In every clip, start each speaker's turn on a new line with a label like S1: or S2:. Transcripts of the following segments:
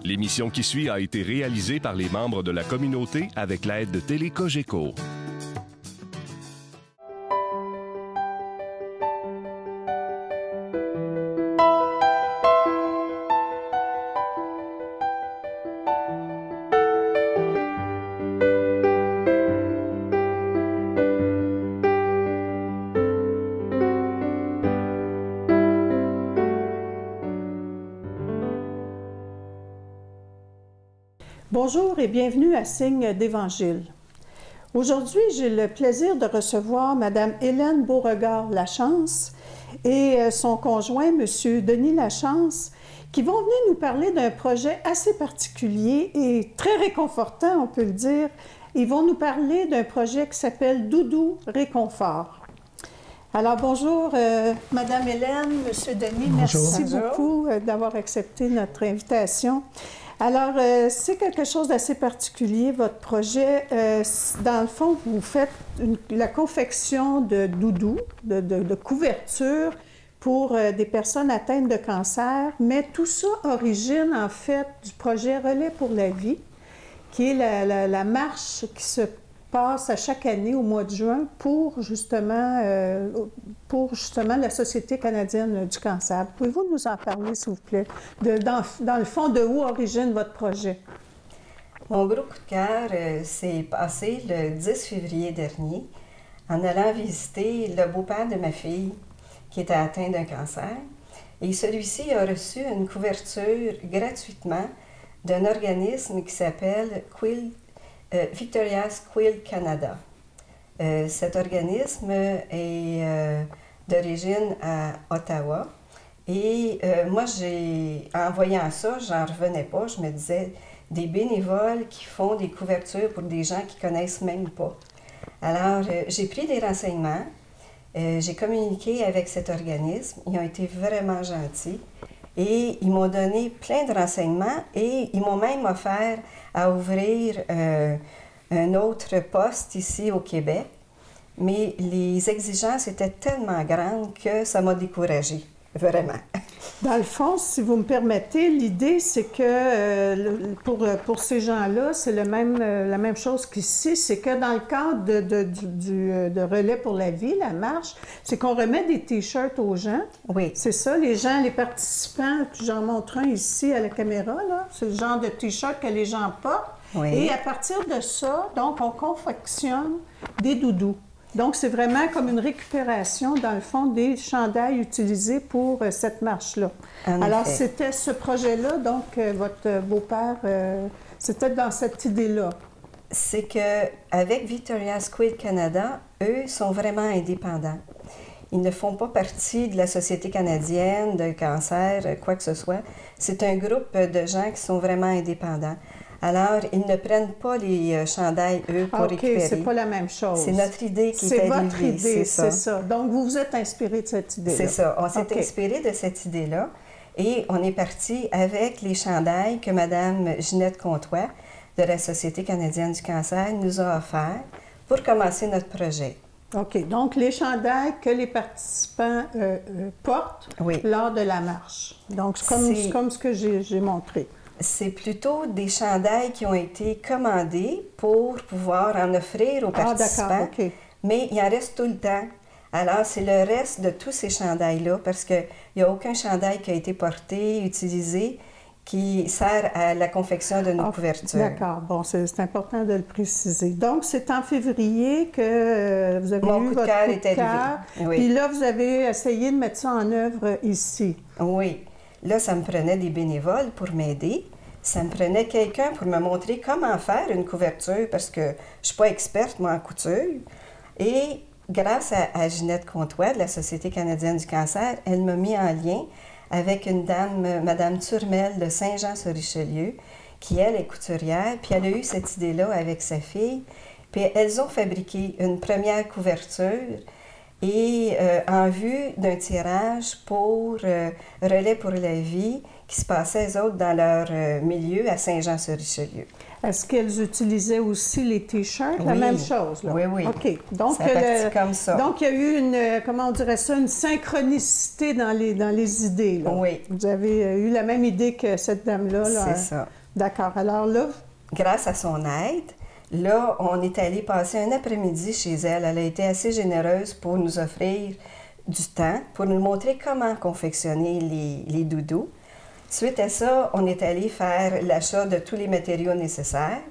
S1: L'émission qui suit a été réalisée par les membres de la communauté avec l'aide de Télé Cogeco.
S2: Bonjour et bienvenue à Signe d'Évangile. Aujourd'hui, j'ai le plaisir de recevoir Mme Hélène Beauregard-Lachance et son conjoint, M. Denis Lachance, qui vont venir nous parler d'un projet assez particulier et très réconfortant, on peut le dire. Ils vont nous parler d'un projet qui s'appelle Doudou Réconfort. Alors, bonjour, Mme Hélène, M. Denis, merci beaucoup d'avoir accepté notre invitation. Alors, c'est quelque chose d'assez particulier, votre projet. Dans le fond, vous faites la confection de doudous, de couvertures pour des personnes atteintes de cancer, mais tout ça origine, en fait, du projet Relais pour la vie, qui est la marche qui se passe à chaque année au mois de juin pour justement la Société canadienne du cancer. Pouvez-vous nous en parler, s'il vous plaît, dans le fond, de où origine votre projet?
S3: Mon gros coup de cœur s'est passé le 10 février dernier en allant visiter le beau-père de ma fille qui était atteint d'un cancer. Et celui-ci a reçu une couverture gratuitement d'un organisme qui s'appelle Victoria's Quilt Canada. Cet organisme est d'origine à Ottawa et moi, en voyant ça, j'en revenais pas. Je me disais, des bénévoles qui font des couvertures pour des gens qui connaissent même pas. Alors, j'ai pris des renseignements, j'ai communiqué avec cet organisme, ils ont été vraiment gentils et ils m'ont donné plein de renseignements et ils m'ont même offert à ouvrir un autre poste ici au Québec, mais les exigences étaient tellement grandes que ça m'a découragée, vraiment.
S2: Dans le fond, si vous me permettez, l'idée, c'est que pour ces gens-là, c'est la même chose qu'ici, c'est que dans le cadre de Relais pour la vie, la marche, c'est qu'on remet des T-shirts aux gens.
S3: Oui.
S2: C'est ça, les gens, les participants, j'en montre un ici à la caméra, là, c'est le genre de T-shirt que les gens portent. Oui. Et à partir de ça, donc, on confectionne des doudous. Donc, c'est vraiment comme une récupération, dans le fond, des chandails utilisés pour cette marche-là. Alors, c'était ce projet-là, donc, votre beau-père, c'était dans cette idée-là.
S3: C'est qu'avec Victoria's Quilt Canada, eux sont vraiment indépendants. Ils ne font pas partie de la Société canadienne de cancer, quoi que ce soit. C'est un groupe de gens qui sont vraiment indépendants. Alors, ils ne prennent pas les chandails, eux, pour récupérer.
S2: OK, c'est pas la même chose.
S3: C'est notre idée qui est arrivée.
S2: C'est votre idée, c'est ça. Donc, vous vous êtes inspiré de cette idée-là.
S3: C'est ça. On s'est inspiré de cette idée-là et on est parti avec les chandails que Mme Ginette Comtois de la Société canadienne du cancer nous a offerts pour commencer notre projet.
S2: OK. Donc, les chandails que les participants portent lors de la marche. Donc, c'est comme ce que j'ai montré.
S3: C'est plutôt des chandails qui ont été commandés pour pouvoir en offrir aux participants, mais il en reste tout le temps. Alors, c'est le reste de tous ces chandails-là, parce qu'il n'y a aucun chandail qui a été porté, utilisé, qui sert à la confection de nos couvertures.
S2: D'accord. Bon, c'est important de le préciser. Donc, c'est en février que vous avez eu votre coup de cœur est arrivé. Oui. Puis là, vous avez essayé de mettre ça en œuvre ici.
S3: Oui. Là, ça me prenait des bénévoles pour m'aider. Ça me prenait quelqu'un pour me montrer comment faire une couverture parce que je ne suis pas experte, moi, en couture. Et grâce à Ginette Comtois de la Société canadienne du cancer, elle m'a mis en lien avec une dame, Mme Turmel de Saint-Jean-sur-Richelieu, qui, elle, est couturière. Puis elle a eu cette idée-là avec sa fille. Puis elles ont fabriqué une première couverture. et en vue d'un tirage pour Relais pour la vie qui se passait, eux autres, dans leur milieu à Saint-Jean-sur-Richelieu.
S2: Est-ce qu'elles utilisaient aussi les T-shirts? La
S3: Oui.
S2: même chose, là?
S3: Oui, oui.
S2: OK. Donc,
S3: Ça partit comme ça.
S2: Donc, il y a eu une, comment on dirait ça, une synchronicité dans les idées, là.
S3: Oui.
S2: Vous avez eu la même idée que cette dame-là, là.
S3: C'est ça.
S2: D'accord. Alors là...
S3: Grâce à son aide, là, on est allé passer un après-midi chez elle. Elle a été assez généreuse pour nous offrir du temps, pour nous montrer comment confectionner les doudous. Suite à ça, on est allé faire l'achat de tous les matériaux nécessaires.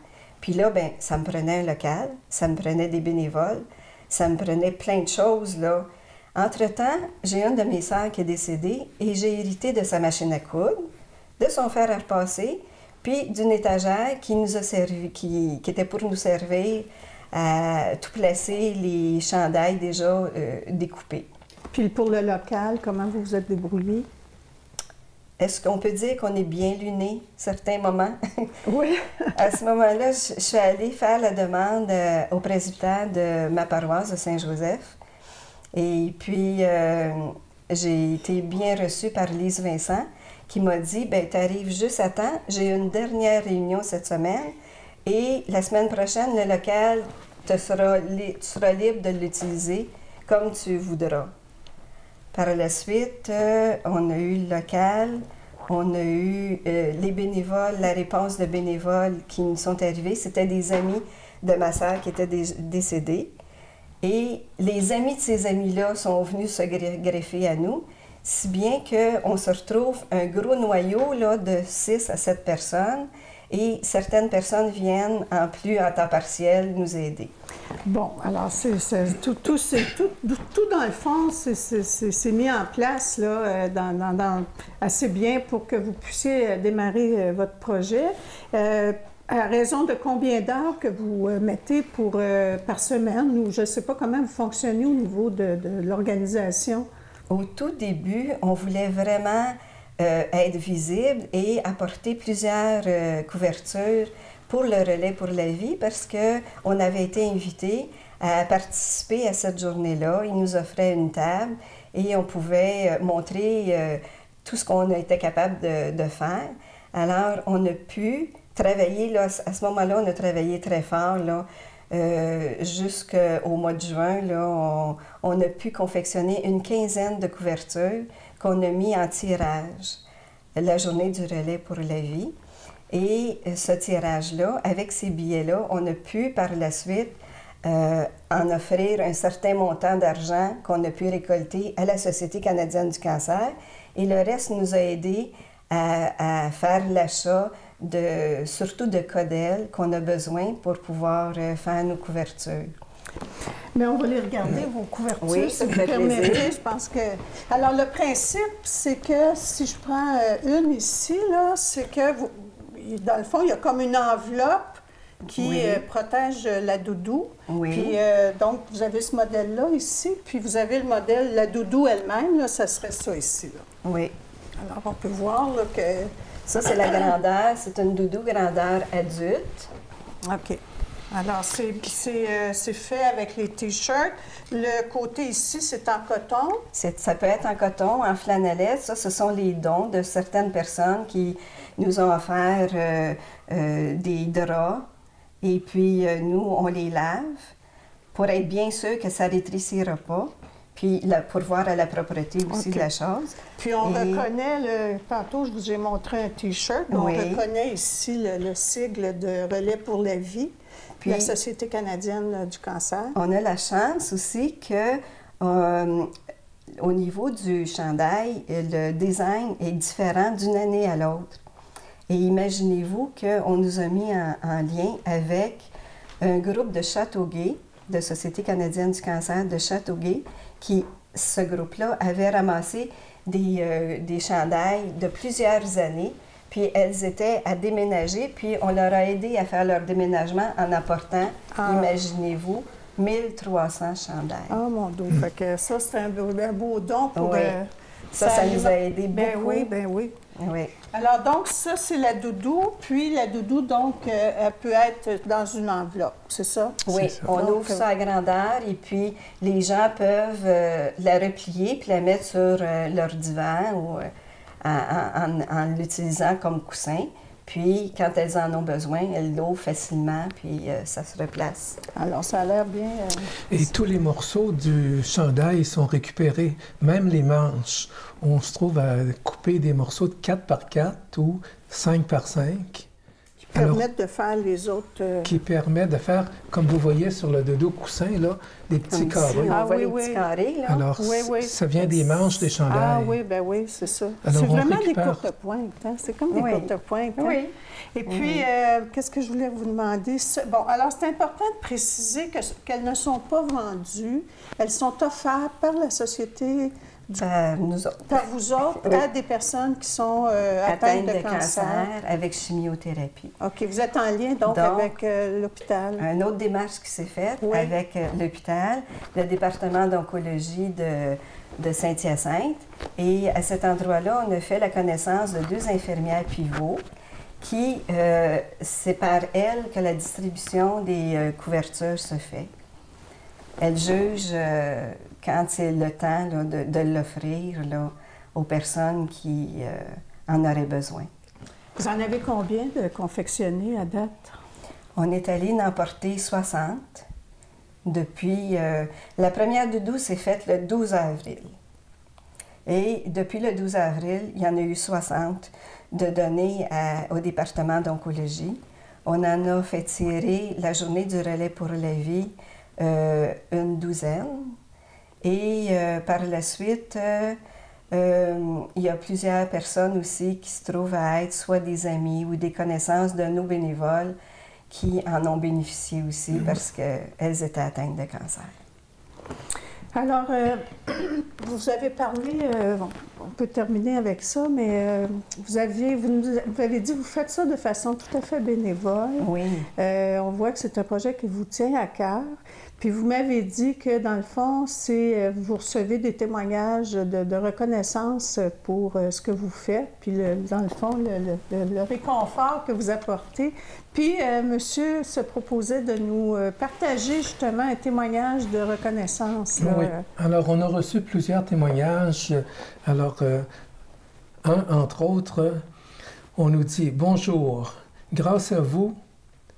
S3: Puis là, bien, ça me prenait un local, ça me prenait des bénévoles, ça me prenait plein de choses, là. Entre-temps, j'ai une de mes sœurs qui est décédée et j'ai hérité de sa machine à coudre, de son fer à repasser, puis d'une étagère qui nous a servi, qui était pour nous servir à tout placer les chandails déjà découpés.
S2: Puis pour le local, comment vous vous êtes débrouillé?
S3: Est-ce qu'on peut dire qu'on est bien luné certains moments?
S2: Oui.
S3: À ce moment-là, je suis allée faire la demande au presbytère de ma paroisse de Saint-Joseph. Et puis, j'ai été bien reçue par Lise Vincent qui m'a dit, bien, tu arrives juste à temps, j'ai une dernière réunion cette semaine et la semaine prochaine, le local, tu seras libre de l'utiliser comme tu voudras. Par la suite, on a eu le local, on a eu les bénévoles, la réponse de bénévoles qui nous sont arrivés. C'était des amis de ma sœur qui étaient décédés. Et les amis de ces amis-là sont venus se greffer à nous, si bien qu'on se retrouve un gros noyau là, de 6 à 7 personnes. Et certaines personnes viennent en plus en temps partiel nous aider.
S2: Bon, alors tout dans le fond, c'est mis en place là, assez bien pour que vous puissiez démarrer votre projet. À raison de combien d'heures que vous mettez par semaine, ou je ne sais pas comment vous fonctionnez au niveau de l'organisation?
S3: Au tout début, on voulait vraiment être visible et apporter plusieurs couvertures pour le Relais pour la vie parce qu'on avait été invités à participer à cette journée-là. Ils nous offraient une table et on pouvait montrer tout ce qu'on était capable de faire. Alors, on a pu travailler, là, à ce moment-là, on a travaillé très fort, là, jusqu'au mois de juin, là, on a pu confectionner une quinzaine de couvertures qu'on a mis en tirage la journée du Relais pour la vie. Et ce tirage-là, avec ces billets-là, on a pu par la suite en offrir un certain montant d'argent qu'on a pu récolter à la Société canadienne du cancer. Et le reste nous a aidés à faire l'achat surtout de codelles qu'on a besoin pour pouvoir faire nos couvertures.
S2: Mais on va les regarder, vos couvertures,
S3: oui,
S2: si vous permettez. Je pense que... Alors, le principe, c'est que si je prends une ici, là, c'est que, dans le fond, il y a comme une enveloppe qui protège la doudou. Oui. Puis, donc, vous avez ce modèle-là ici, puis vous avez le modèle, la doudou elle-même, là, ça serait ça ici, là.
S3: Oui.
S2: Alors, on peut voir là, que...
S3: Ça, c'est la grandeur, c'est une doudou grandeur adulte.
S2: OK. Alors, c'est fait avec les T-shirts. Le côté ici, c'est en coton.
S3: Ça peut être en coton, en flanellette. Ça, ce sont les dons de certaines personnes qui nous ont offert des draps. Et puis, nous, on les lave pour être bien sûr que ça ne rétrécira pas. Puis, pour voir à la propreté aussi de la chose.
S2: Puis, on reconnaît, tantôt, je vous ai montré un T-shirt, on reconnaît ici le sigle de Relais pour la vie. Puis, la Société canadienne du cancer.
S3: On a la chance aussi que, au niveau du chandail, le design est différent d'une année à l'autre. Et imaginez-vous qu'on nous a mis en lien avec un groupe de Châteauguay, de Société canadienne du cancer de Châteauguay, ce groupe-là avait ramassé des chandails de plusieurs années. Puis elles étaient à déménager, puis on leur a aidé à faire leur déménagement en apportant, imaginez-vous, 1300 chandails.
S2: Ah, mon Dieu! Fait que ça, c'est un beau don pour...
S3: Oui. Ça nous a aidé beaucoup.
S2: Ben oui.
S3: Oui.
S2: Alors, donc, ça, c'est la doudou. Puis, la doudou, donc, elle peut être dans une enveloppe, c'est ça?
S3: Oui,
S4: ça.
S3: on
S2: Donc,
S3: ouvre ça à grandeur et puis les gens peuvent la replier puis la mettre sur leur divan ou en l'utilisant comme coussin. Puis, quand elles en ont besoin, elles l'ouvrent facilement, puis ça se replace.
S2: Alors, ça a l'air bien...
S4: Et tous les morceaux du chandail sont récupérés, même les manches. On se trouve à couper des morceaux de 4 par 4 ou 5 par 5.
S2: permettent de faire les autres...
S4: Qui permet de faire, comme vous voyez sur le dodo coussin, là, des petits
S3: Comme ici,
S4: carrés.
S3: on
S2: Ah
S3: voit
S2: oui,
S3: les
S2: oui.
S3: petits carrés, là.
S4: Alors,
S2: Oui, oui.
S4: ça vient des manches des chandails.
S2: Ah oui, ben oui, c'est ça.
S4: Alors,
S2: C'est
S4: on
S2: vraiment
S4: récupère-
S2: des courtes pointes, hein? C'est comme des
S3: Oui.
S2: courtes pointes. Hein?
S3: Oui.
S2: Et puis, qu'est-ce que je voulais vous demander? Bon, alors, c'est important de préciser qu'elles ne sont pas vendues. Elles sont offertes par la société,
S3: Nous autres.
S2: par vous autres,
S3: Oui.
S2: à des personnes qui sont
S3: Atteintes
S2: atteintes de cancer.
S3: avec chimiothérapie.
S2: OK, vous êtes en lien, donc avec l'hôpital.
S3: Une autre démarche qui s'est faite
S2: Oui.
S3: avec l'hôpital, le département d'oncologie de Saint-Hyacinthe. Et à cet endroit-là, on a fait la connaissance de 2 infirmières pivots qui, c'est par elles que la distribution des couvertures se fait. Elles jugent quand c'est le temps là, de l'offrir là, aux personnes qui en auraient besoin.
S2: Vous en avez combien de confectionnés à date?
S3: On est allé en porter 60 depuis... la première doudou s'est faite le 12 avril. Et depuis le 12 avril, il y en a eu 60 de données au département d'oncologie. On en a fait tirer la journée du relais pour la vie une douzaine. Et par la suite, il y a plusieurs personnes aussi qui se trouvent à être soit des amis ou des connaissances de nos bénévoles qui en ont bénéficié aussi parce qu'elles étaient atteintes de cancer.
S2: Alors, vous avez parlé, on peut terminer avec ça, mais vous avez dit que vous faites ça de façon tout à fait bénévole.
S3: Oui.
S2: On voit que c'est un projet qui vous tient à cœur. Puis vous m'avez dit que, dans le fond, vous recevez des témoignages de reconnaissance pour ce que vous faites, puis dans le fond, le réconfort que vous apportez. Puis, monsieur se proposait de nous partager justement un témoignage de reconnaissance. Là.
S4: Oui. Alors, on a reçu plusieurs témoignages. Alors, un, entre autres, on nous dit « Bonjour, grâce à vous,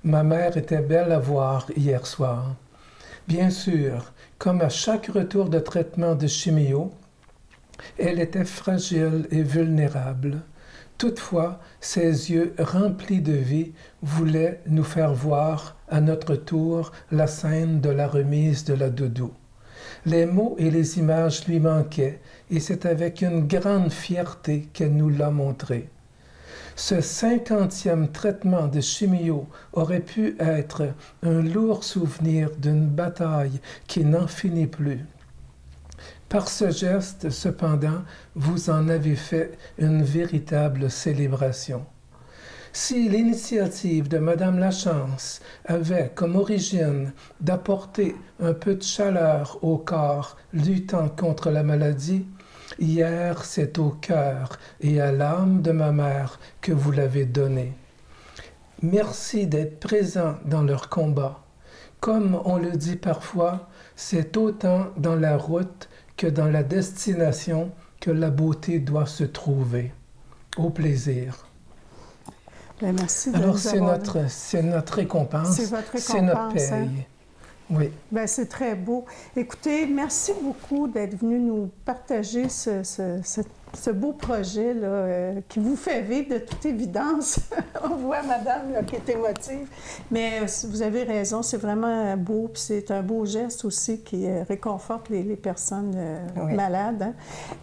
S4: ma mère était belle à voir hier soir. Bien sûr, comme à chaque retour de traitement de chimio, elle était fragile et vulnérable. Toutefois, ses yeux remplis de vie voulaient nous faire voir à notre tour la scène de la remise de la doudou. Les mots et les images lui manquaient et c'est avec une grande fierté qu'elle nous l'a montré. Ce 50e traitement de chimio aurait pu être un lourd souvenir d'une bataille qui n'en finit plus. Par ce geste, cependant, vous en avez fait une véritable célébration. Si l'initiative de Madame Lachance avait comme origine d'apporter un peu de chaleur au corps luttant contre la maladie, hier, c'est au cœur et à l'âme de ma mère que vous l'avez donné. Merci d'être présent dans leur combat. Comme on le dit parfois, c'est autant dans la route que dans la destination que la beauté doit se trouver. Au plaisir.
S2: Bien, merci de
S4: Alors,
S2: nous
S4: c'est
S2: avoir...
S4: notre récompense.
S2: C'est votre
S4: C'est notre
S2: récompense,
S4: paye.
S2: hein?
S4: Oui.
S2: Bien, c'est très beau. Écoutez, merci beaucoup d'être venu nous partager ce beau projet là, qui vous fait vivre de toute évidence. On voit madame là, qui est émotive. Mais vous avez raison, c'est vraiment beau. Puis c'est un beau geste aussi qui réconforte les personnes
S3: Oui.
S2: malades.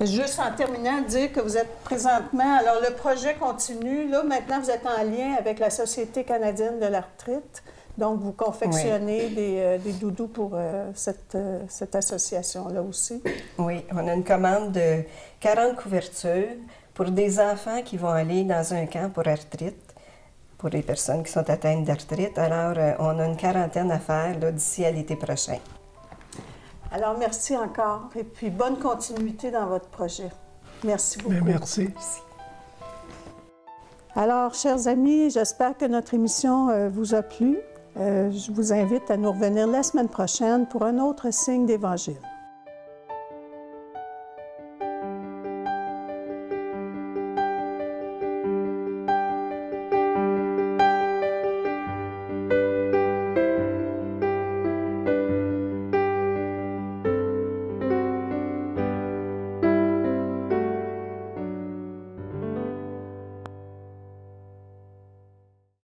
S2: Hein. Juste en terminant, dire que vous êtes présentement... Alors, le projet continue. Là, maintenant, vous êtes en lien avec la Société canadienne de l'arthrite. Donc, vous confectionnez des doudous pour cette association-là aussi.
S3: Oui, on a une commande de 40 couvertures pour des enfants qui vont aller dans un camp pour arthrite, pour les personnes qui sont atteintes d'arthrite. Alors, on a une quarantaine à faire là, d'ici à l'été prochain.
S2: Alors, merci encore et puis bonne continuité dans votre projet. Merci beaucoup.
S4: Bien, merci.
S3: Merci.
S2: Alors, chers amis, j'espère que notre émission vous a plu. Je vous invite à nous revenir la semaine prochaine pour un autre signe d'Évangile.